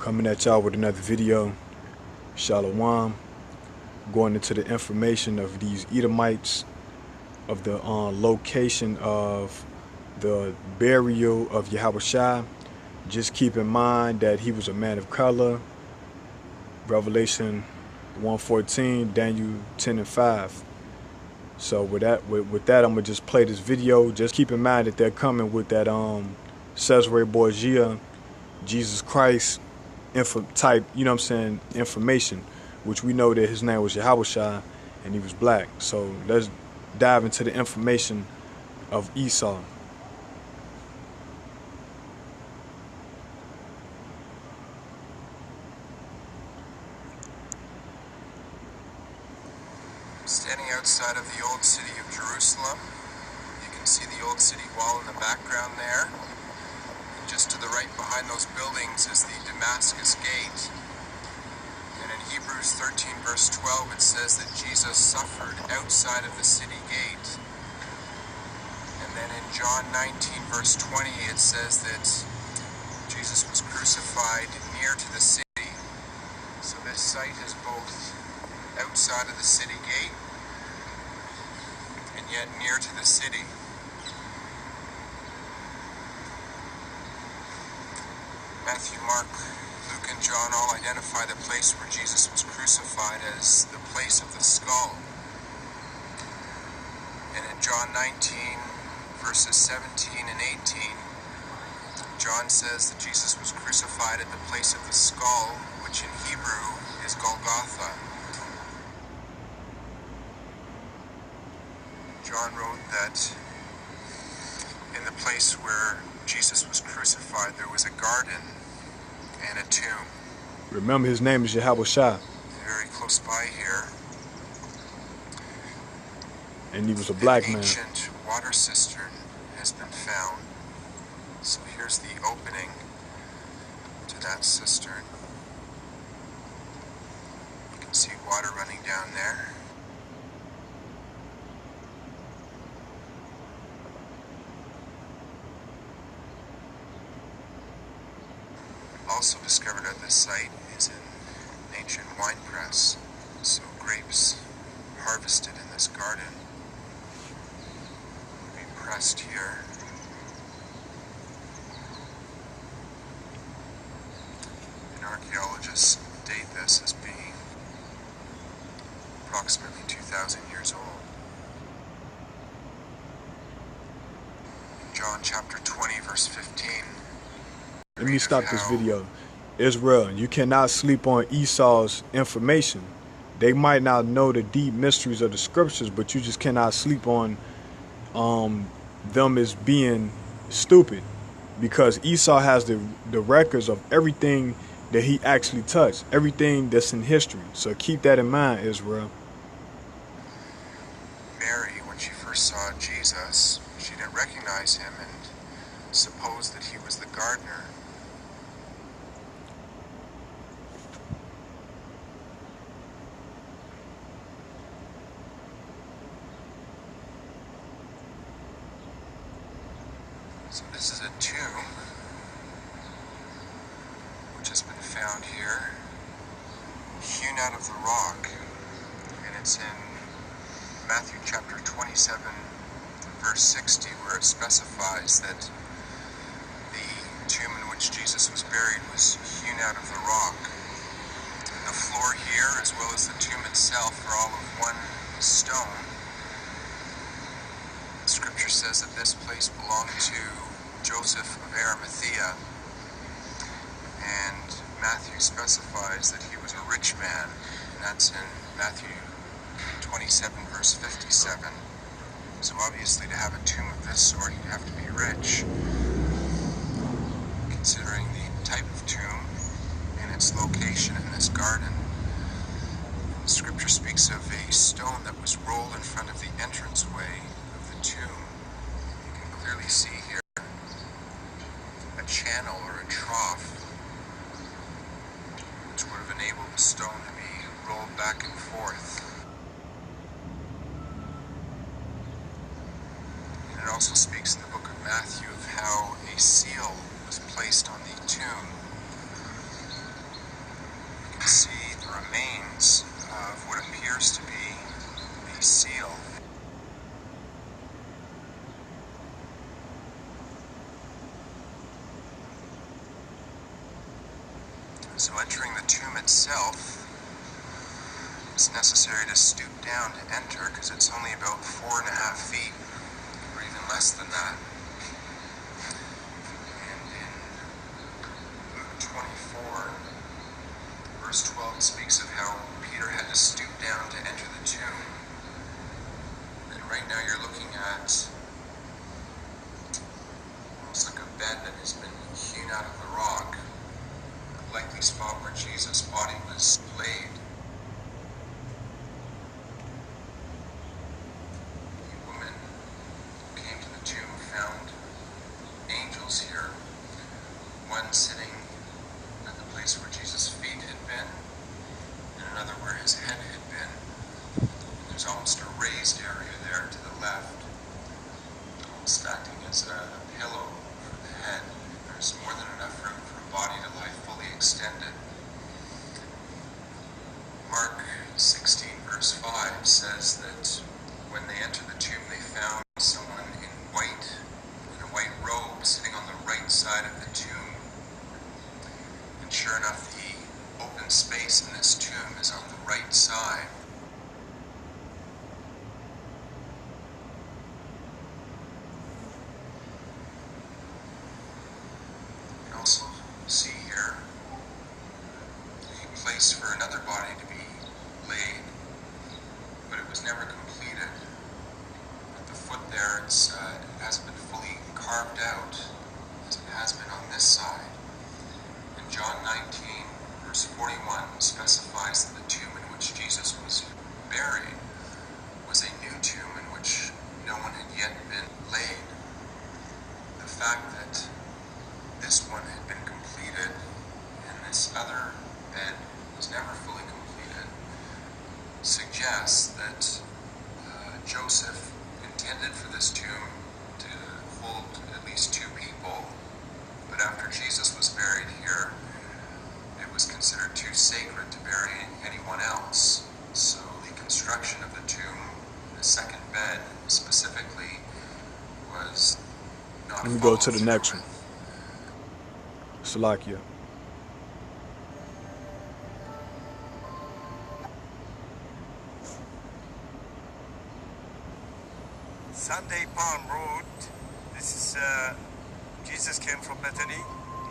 Coming at y'all with another video. Shalom. Going into the information of these Edomites, of the location of the burial of YAHAWASHI. Just keep in mind that he was a man of color. Revelation 1:14, Daniel 10:5. So with that, I'm gonna just play this video. Just keep in mind that they're coming with that Caesarea Borgia, Jesus Christ type, you know what I'm saying, information, which we know that his name was YAHAWASHI and he was black. So let's dive into the information of Esau. Standing outside of the old city of Jerusalem, you can see the old city wall in the background there. And just to the right behind those buildings is the Damascus Gate. And in Hebrews 13 verse 12 it says that Jesus suffered outside of the city gate. And then in John 19 verse 20 it says that Jesus was crucified near to the city. So this site is both outside of the city gate and yet near to the city. Matthew, Mark, Luke, and John all identify the place where Jesus was crucified as the place of the skull. And in John 19 verses 17 and 18, John says that Jesus was crucified at the place of the skull, which in Hebrew is Golgotha. John wrote that in the place where Jesus was crucified there was a garden and a tomb. Remember, his name is YAHAWASHI. Very close by here. And he was a black man. An ancient water cistern has been found. So here's the opening to that cistern. You can see water running down there. Also discovered at this site is an ancient wine press, so grapes harvested in this garden will be pressed here. And archaeologists date this as being approximately 2,000 years old. John chapter 20 verse 15. Let me stop this video. Israel, you cannot sleep on Esau's information. They might not know the deep mysteries of the scriptures, but you just cannot sleep on them as being stupid, because Esau has the records of everything that he actually touched, everything that's in history. So keep that in mind, Israel. Mary, when she first saw Jesus, she didn't recognize him and supposed that he was the gardener. So this is a tomb which has been found here, hewn out of the rock, and it's in Matthew chapter 27 verse 60 where it specifies that the tomb in which Jesus was buried was hewn out of the rock. The floor here as well as the tomb itself are all of one stone. Scripture says that this place belonged to Joseph of Arimathea, and Matthew specifies that he was a rich man, and that's in Matthew 27 verse 57. So obviously to have a tomb of this sort you'd have to be rich, considering the type of tomb and its location in this garden. Scripture speaks of a stone that was rolled in front of the entranceway of the tomb. You can clearly see here a channel or a trough which would have enabled the stone to be rolled back and forth. And it also speaks in the book of Matthew of how a seal was placed on the tomb see the remains of what appears to be a seal. So entering the tomb itself, it's necessary to stoop down to enter because it's only about 4.5 feet, or even less than that. And in Luke 24, verse 12 speaks of how Peter had to stoop down to enter the tomb. And right now you're looking at almost like a bed that has been hewn out of the rock, the likely spot where Jesus' body was laid. The woman who came to the tomb found angels here, one sitting at the place where Jesus' feet had been, and another where his head had been. And there's almost a raised area there to the left, almost acting as a pillow for the head. There's more than enough room for a body to lie fully extended. Mark 16 verse 5 says that when they entered the tomb, they found someone in a white robe, sitting on the right side of the tomb. And sure enough, the open space in this tomb is on the right side. You can also see here a place for another body to be laid, but it was never completed. At the foot there, it hasn't been fully carved out as it has been on this side. And John 19, verse 41 specifies that the tomb in which Jesus was buried was a new tomb in which no one had yet been laid. The fact that this one had been completed and this other bed was never fully completed suggests that Joseph intended for this tomb to hold at least 2 people, but after Jesus was buried here, it was considered too sacred to bury anyone else. So the construction of the tomb, the second bed specifically, was not. Let me go to the next one. Salakia. Sunday Palm Road. This is Jesus came from Bethany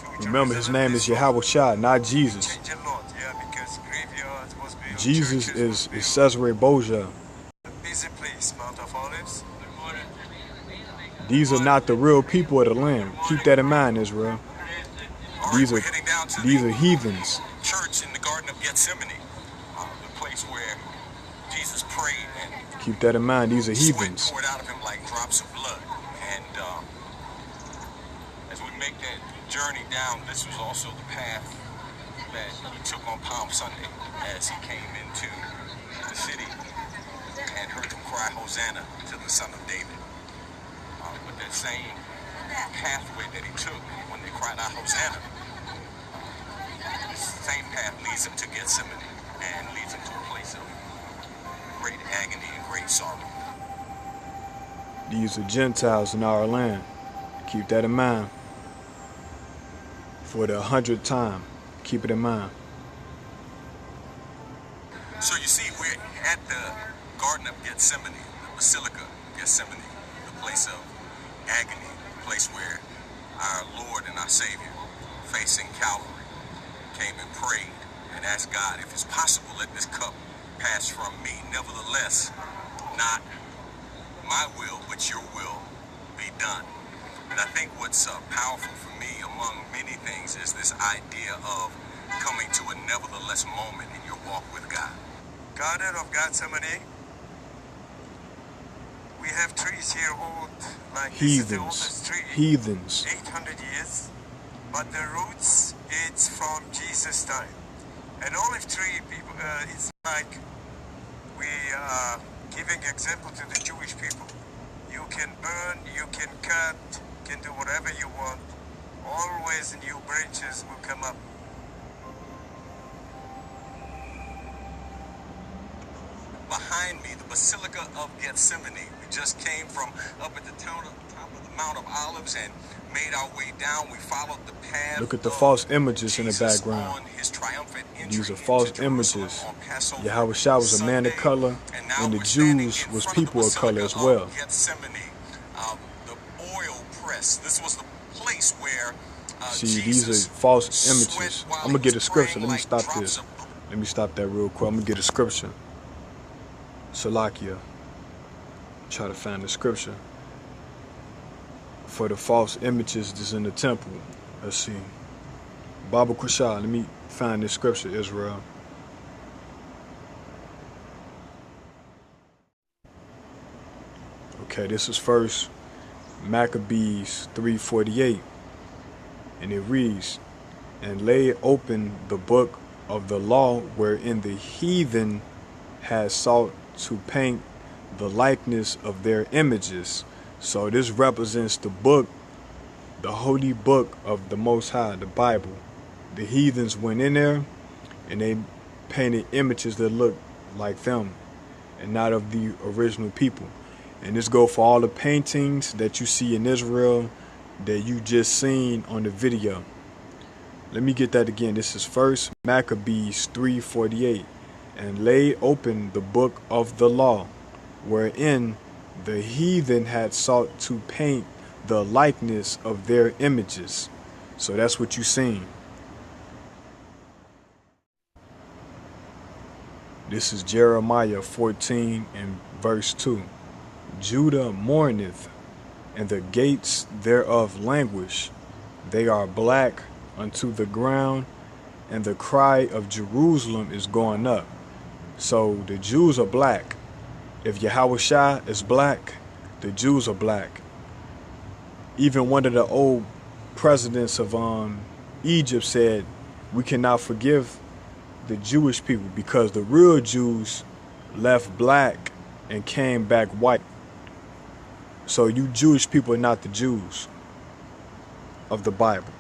to Remember, his Jerusalem. name is YAHAWASHI, not Jesus. Change a lot, yeah, because graveyard was built. Jesus churches is was Caesarea Borgia. built. A busy place, Mount of Olives. These are not the real people of the land. Keep that in mind, Israel. All These right, are we're heading down to these the are heathens. church in the Garden of Gethsemane, the place where Jesus prayed and Keep that in mind. These are sweat heathens. poured out of him like drops of blood. And as we make that journey down, this was also the path that he took on Palm Sunday as he came into the city and heard them cry Hosanna to the Son of David. But that same pathway that he took when they cried out Hosanna, this same path leads him to Gethsemane and leads him to a place of great agony and great sorrow. These are Gentiles in our land. Keep that in mind. For the 100th time. Keep it in mind. So you see, we're at the Garden of Gethsemane, the Basilica of Gethsemane, the place of agony, the place where our Lord and our Savior, facing Calvary, came and prayed and asked God, if it's possible, let this cup pass from me. Nevertheless, not my will, but your will be done. And I think what's powerful for me, among many things, is this idea of coming to a nevertheless moment in your walk with God. Garden of Gethsemane. We have trees here old, like this is the Heathens. oldest tree, Heathens. 800 years, but the roots, it's from Jesus' time. An olive tree, people, it's like we are giving example to the Jewish people. You can burn, you can cut, can do whatever you want. Always new branches will come up. behind me, the Basilica of Gethsemane. We just came from up at the top of the Mount of Olives and made our way down. We followed the path. Look at the false images in the Jesus background. on his triumphant These are entry false into Jerusalem images. on Passover Yahawashi was a man of Sunday, color, now and the we're standing Jews in was front of the people of color as Basilica well. of Gethsemane, the oil press. This was the place where See, Jesus these are false sweat images. while I'm he gonna get was a scripture. praying Let me like stop drops this. of Let me stop that real quick. I'm gonna get a scripture. Salakia. Try to find the scripture for the false images that's in the temple. Let's see. Baba Kushah. Let me find this scripture, Israel. Okay, this is first Maccabees 3:48, and it reads, "And lay open the book of the law wherein the heathen had sought to paint the likeness of their images." So this represents the book, the holy book of the Most High, the Bible. The heathens went in there and they painted images that looked like them and not of the original people. And this go for all the paintings that you see in Israel that you just seen on the video. Let me get that again. This is first Maccabees 3:48. "And lay open the book of the law, wherein the heathen had sought to paint the likeness of their images." So that's what you seen. This is Jeremiah 14 and verse 2. "Judah mourneth, and the gates thereof languish. They are black unto the ground, and the cry of Jerusalem is going up." So the Jews are black. If Yahawashi is black, the Jews are black. Even one of the old presidents of Egypt said, "We cannot forgive the Jewish people because the real Jews left black and came back white." So you Jewish people are not the Jews of the Bible.